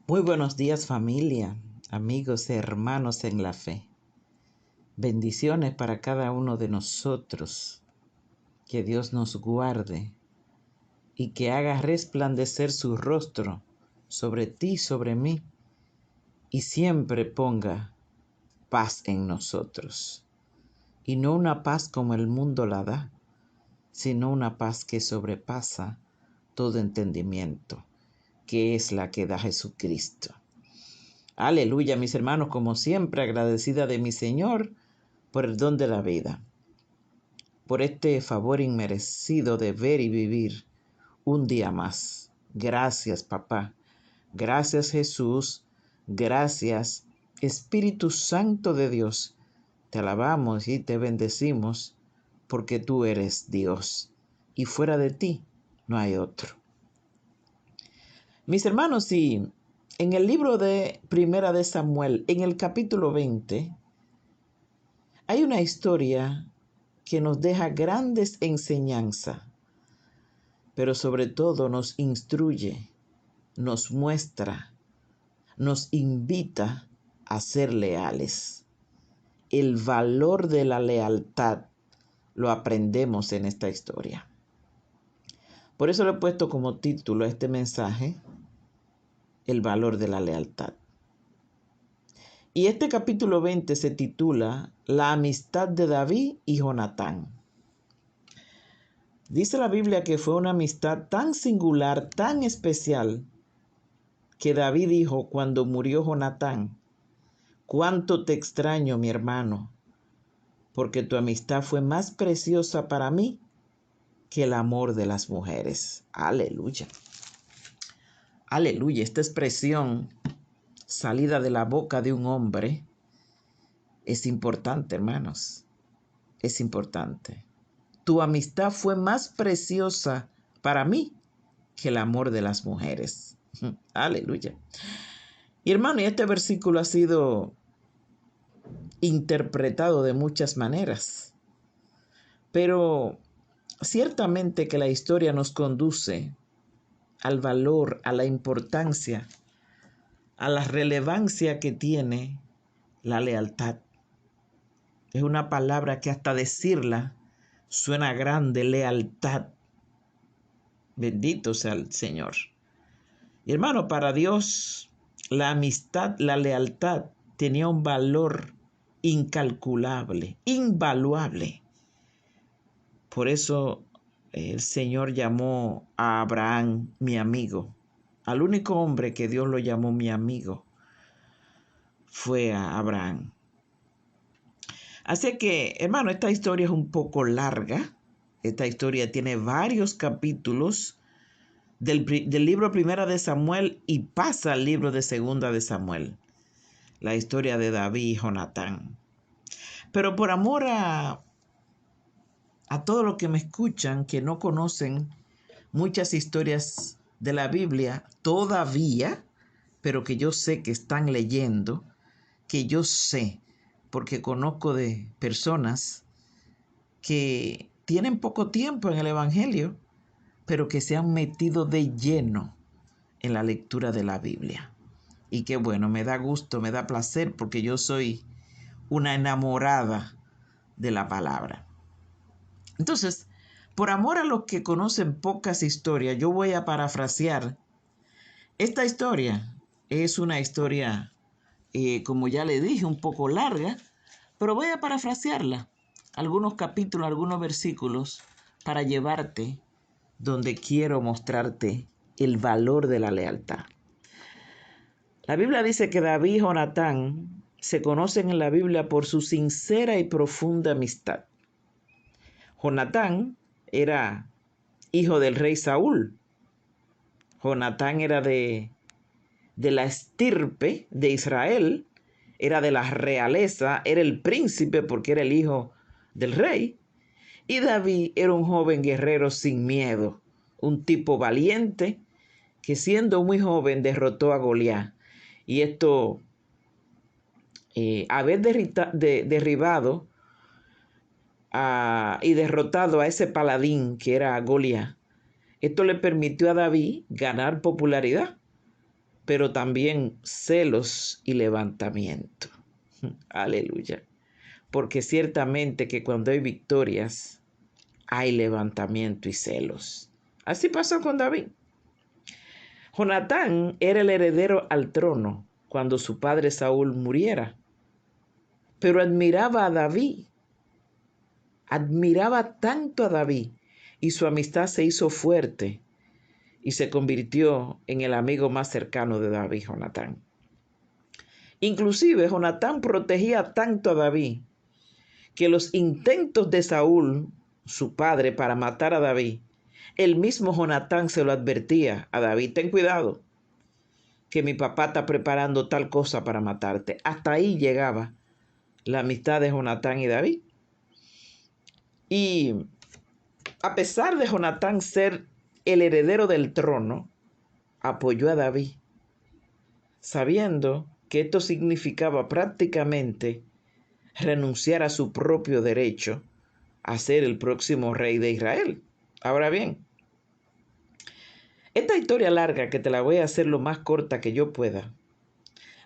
Muy buenos días, familia, amigos, hermanos en la fe. Bendiciones para cada uno de nosotros. Que Dios nos guarde y que haga resplandecer su rostro sobre ti y sobre mí, y siempre ponga paz en nosotros. Y no una paz como el mundo la da, sino una paz que sobrepasa todo entendimiento, que es la que da Jesucristo. Aleluya, mis hermanos, como siempre, agradecida de mi Señor por el don de la vida, por este favor inmerecido de ver y vivir un día más. Gracias, papá. Gracias, Jesús. Gracias, Espíritu Santo de Dios. Te alabamos y te bendecimos porque tú eres Dios y fuera de ti no hay otro. Mis hermanos, y en el libro de Primera de Samuel, en el capítulo 20, hay una historia que nos deja grandes enseñanzas, pero sobre todo nos instruye, nos muestra, nos invita a ser leales. El valor de la lealtad lo aprendemos en esta historia. Por eso le he puesto como título a este mensaje, el valor de la lealtad. Y este capítulo 20 se titula La amistad de David y Jonatán. Dice la Biblia que fue una amistad tan singular, tan especial, que David dijo cuando murió Jonatán: «Cuánto te extraño, mi hermano, porque tu amistad fue más preciosa para mí que el amor de las mujeres». Aleluya. Aleluya. Esta expresión salida de la boca de un hombre es importante, hermanos. Es importante. Tu amistad fue más preciosa para mí que el amor de las mujeres. Aleluya. Y hermano, este versículo ha sido interpretado de muchas maneras, pero ciertamente que la historia nos conduce al valor, a la importancia, a la relevancia que tiene la lealtad. Es una palabra que hasta decirla suena grande, lealtad. Bendito sea el Señor. Y hermano, para Dios la amistad, la lealtad tenía un valor incalculable, invaluable. Por eso el Señor llamó a Abraham mi amigo. Al único hombre que Dios lo llamó mi amigo fue a Abraham. Así que, hermano, esta historia es un poco larga. Esta historia tiene varios capítulos del libro Primera de Samuel y pasa al libro de Segunda de Samuel. La historia de David y Jonatán. Pero por amor a todos los que me escuchan, que no conocen muchas historias de la Biblia todavía, pero que yo sé que están leyendo, que yo sé, porque conozco de personas que tienen poco tiempo en el Evangelio, pero que se han metido de lleno en la lectura de la Biblia. Y qué bueno, me da gusto, me da placer, porque yo soy una enamorada de la palabra. Entonces, por amor a los que conocen pocas historias, yo voy a parafrasear. Esta historia es una historia, como ya le dije, un poco larga, pero voy a parafrasearla. Algunos capítulos, algunos versículos, para llevarte donde quiero mostrarte el valor de la lealtad. La Biblia dice que David y Jonatán se conocen en la Biblia por su sincera y profunda amistad. Jonatán era hijo del rey Saúl. Jonatán era de la estirpe de Israel, era de la realeza, era el príncipe porque era el hijo del rey. Y David era un joven guerrero sin miedo, un tipo valiente que siendo muy joven derrotó a Goliat. Y esto, haber derribado y derrotado a ese paladín que era Goliat, esto le permitió a David ganar popularidad. pero también celos y levantamiento. Aleluya. Porque ciertamente que cuando hay victorias, hay levantamiento y celos. Así pasó con David. Jonatán era el heredero al trono cuando su padre Saúl muriera, pero admiraba a David, admiraba tanto a David, y su amistad se hizo fuerte y se convirtió en el amigo más cercano de David, Jonatán. Inclusive Jonatán protegía tanto a David que los intentos de Saúl, su padre, para matar a David, el mismo Jonatán se lo advertía a David: ten cuidado, que mi papá está preparando tal cosa para matarte. Hasta ahí llegaba la amistad de Jonatán y David. Y a pesar de Jonatán ser el heredero del trono, apoyó a David, sabiendo que esto significaba prácticamente renunciar a su propio derecho a ser el próximo rey de Israel. Ahora bien, esta historia larga, que te la voy a hacer lo más corta que yo pueda,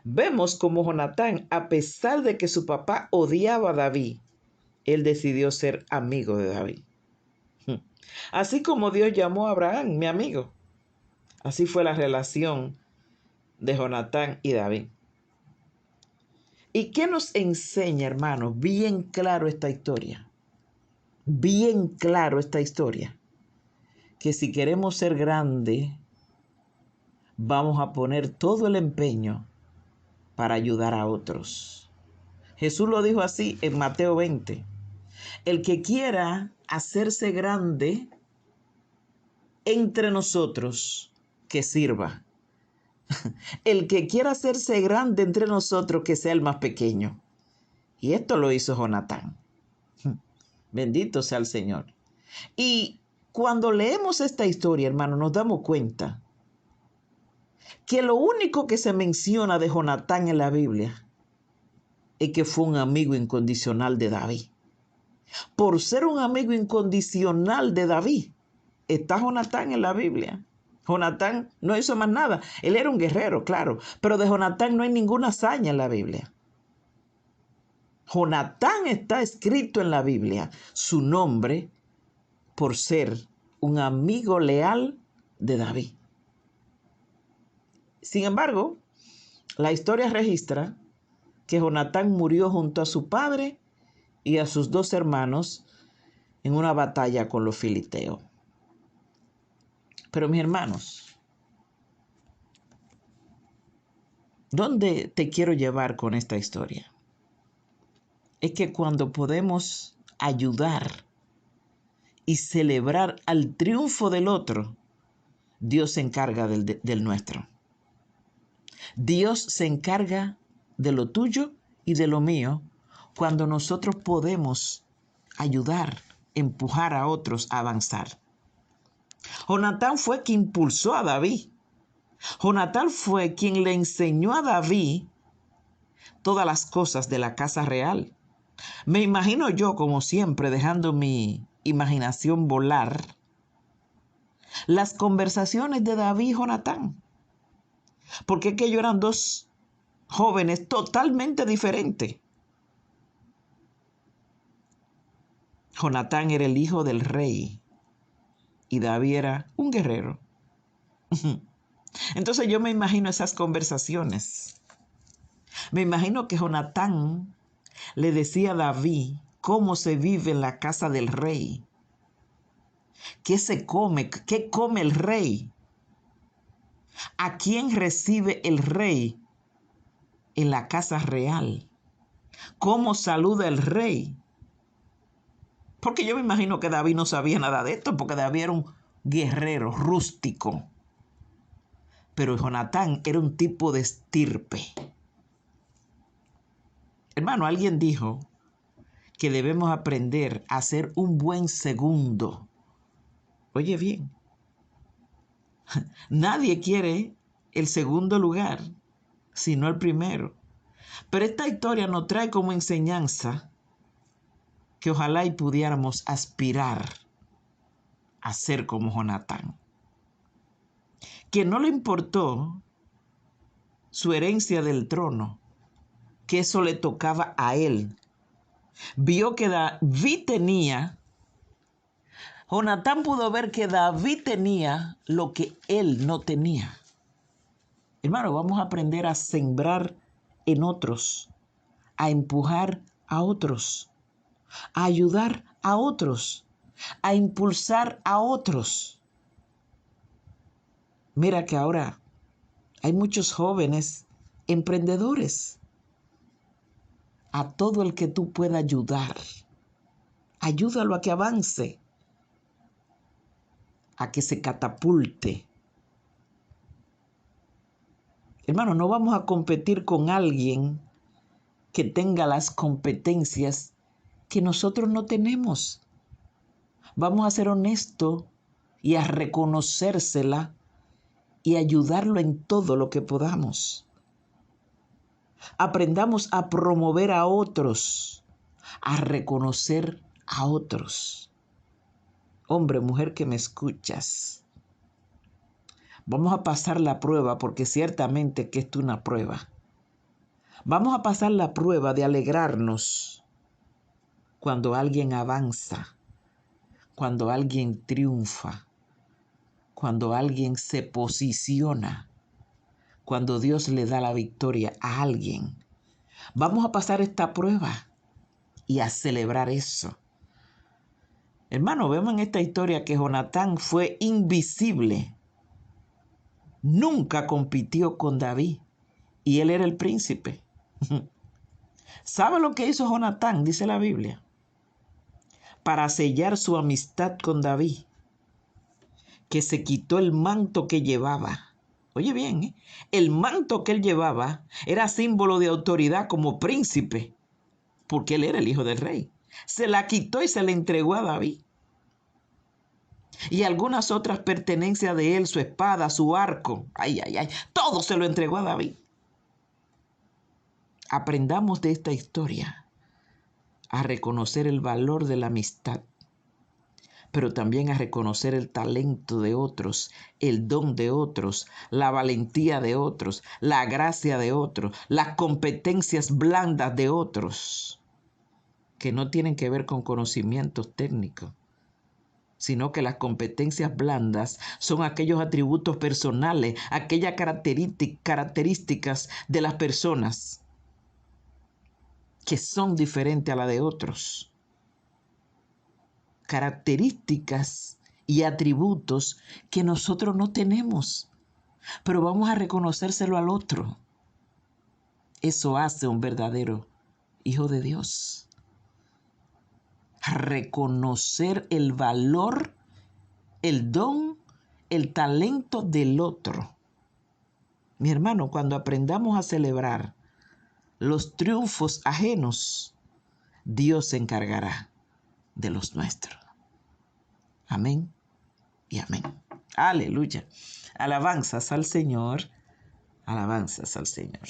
vemos como Jonatán, a pesar de que su papá odiaba a David, él decidió ser amigo de David. Así como Dios llamó a Abraham, mi amigo. Así fue la relación de Jonatán y David. ¿Y qué nos enseña, hermanos? Bien claro esta historia. Bien claro esta historia. Que si queremos ser grandes, vamos a poner todo el empeño para ayudar a otros. Jesús lo dijo así en Mateo 20. El que quiera hacerse grande entre nosotros, que sirva. El que quiera hacerse grande entre nosotros, que sea el más pequeño. Y esto lo hizo Jonatán. Bendito sea el Señor. Y cuando leemos esta historia, hermano, nos damos cuenta que lo único que se menciona de Jonatán en la Biblia es que fue un amigo incondicional de David. Por ser un amigo incondicional de David, está Jonatán en la Biblia. Jonatán no hizo más nada. Él era un guerrero, claro, pero de Jonatán no hay ninguna hazaña en la Biblia. Jonatán está escrito en la Biblia, su nombre, por ser un amigo leal de David. Sin embargo, la historia registra que Jonatán murió junto a su padre y a sus dos hermanos en una batalla con los filisteos. Pero mis hermanos, ¿dónde te quiero llevar con esta historia? Es que cuando podemos ayudar y celebrar al triunfo del otro, Dios se encarga del nuestro. Dios se encarga de lo tuyo y de lo mío cuando nosotros podemos ayudar, empujar a otros a avanzar. Jonatán fue quien impulsó a David. Jonatán fue quien le enseñó a David todas las cosas de la casa real. Me imagino yo, como siempre, dejando mi imaginación volar, las conversaciones de David y Jonatán. Porque es que ellos eran dos jóvenes totalmente diferentes. Jonatán era el hijo del rey y David era un guerrero. Entonces yo me imagino esas conversaciones. Me imagino que Jonatán le decía a David cómo se vive en la casa del rey. ¿Qué se come? ¿Qué come el rey? ¿A quién recibe el rey en la casa real? ¿Cómo saluda el rey? Porque yo me imagino que David no sabía nada de esto, porque David era un guerrero rústico. Pero Jonatán era un tipo de estirpe. Hermano, alguien dijo que debemos aprender a ser un buen segundo. Oye bien, nadie quiere el segundo lugar, sino el primero. Pero esta historia nos trae como enseñanza que ojalá y pudiéramos aspirar a ser como Jonatán, que no le importó su herencia del trono, que eso le tocaba a él. Vio que David tenía, Jonatán pudo ver que David tenía lo que él no tenía. Hermano, vamos a aprender a sembrar en otros, a empujar a otros, a ayudar a otros, a impulsar a otros. Mira que ahora hay muchos jóvenes emprendedores. A todo el que tú puedas ayudar, ayúdalo a que avance, a que se catapulte. Hermano, no vamos a competir con alguien que tenga las competencias que nosotros no tenemos. Vamos a ser honestos y a reconocérsela y ayudarlo en todo lo que podamos. Aprendamos a promover a otros, a reconocer a otros. Hombre, mujer que me escuchas, vamos a pasar la prueba porque ciertamente que esto es una prueba. Vamos a pasar la prueba de alegrarnos cuando alguien avanza, cuando alguien triunfa, cuando alguien se posiciona, cuando Dios le da la victoria a alguien. Vamos a pasar esta prueba y a celebrar eso. Hermano, vemos en esta historia que Jonatán fue invisible. Nunca compitió con David y él era el príncipe. ¿Sabe lo que hizo Jonatán? Dice la Biblia. Para sellar su amistad con David, que se quitó el manto que llevaba. Oye bien, ¿eh? El manto que él llevaba era símbolo de autoridad como príncipe, porque él era el hijo del rey. Se la quitó y se la entregó a David. Y algunas otras pertenencias de él, su espada, su arco, todo se lo entregó a David. Aprendamos de esta historia a reconocer el valor de la amistad, pero también a reconocer el talento de otros, el don de otros, la valentía de otros, la gracia de otros, las competencias blandas de otros, que no tienen que ver con conocimientos técnicos, sino que las competencias blandas son aquellos atributos personales, aquellas características de las personas que son diferentes a la de otros. Características y atributos que nosotros no tenemos, pero vamos a reconocérselo al otro. Eso hace un verdadero hijo de Dios. Reconocer el valor, el don, el talento del otro. Mi hermano, cuando aprendamos a celebrar los triunfos ajenos, Dios se encargará de los nuestros. Amén y amén. Aleluya. Alabanzas al Señor. Alabanzas al Señor.